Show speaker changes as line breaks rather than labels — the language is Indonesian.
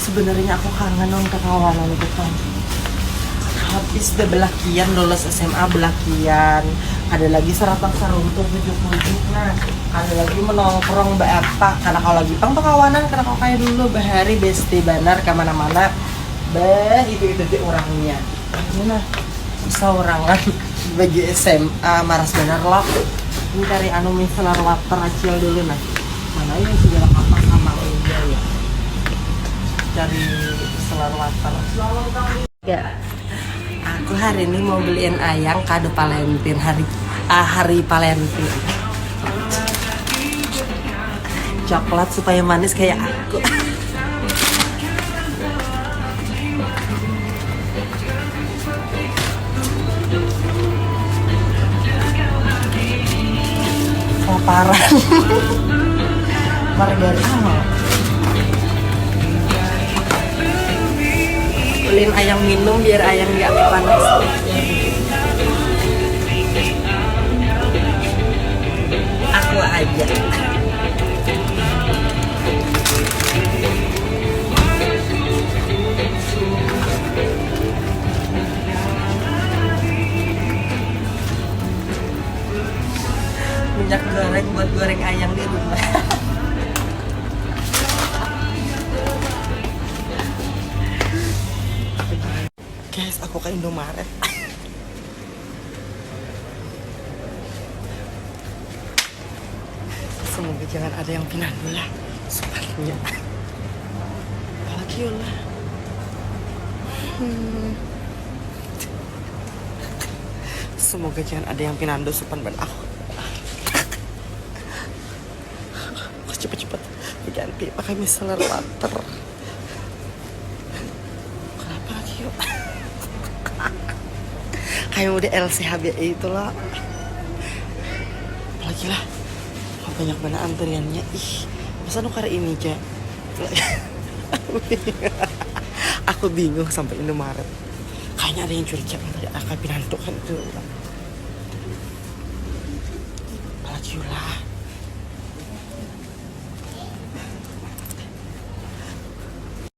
sebenarnya aku kangen nong kekawanan itu kan. Habis deh belakian lulus SMA belakian. Ada lagi seratang saruntung ujuk-ujuk. Nah, ada lagi menongkrong apa karena kalau lagi pang pekawanan karena kalau kayak dulu bahari besti banar kemana-mana. Itu di orangnya. Nah, bisa orangan bagi SMA maras benar loh. Ini dari anu misalnya water acil dulu nah. Mana yang segala apa sama udah ya. Cari selar water. Ya. Aku hari ini mau beliin ayang kado Valentine hari Valentine. Coklat supaya manis kayak aku. Kelaparan. Margarita. Beliin ayang minum biar ayang gak panas. Aku aja. Minyak goreng buat goreng ayang di rumah. Guys, aku ke Indomaret. Semoga jangan ada yang pindah bola. Sepatunya. Apalagi lah. Semoga jangan ada yang pinando supan ban aku. Cepet-cepet diganti pakai micellar water. Kenapa lagi yuk? Kayak udah LCHBI itu lah. Apalagi lah banyak banget antriannya. Ih, masa nukar ini aja. Aku bingung sampai Indomaret. Kayaknya ada yang curiga tadi akan pindah kan itu. Apalagi lah.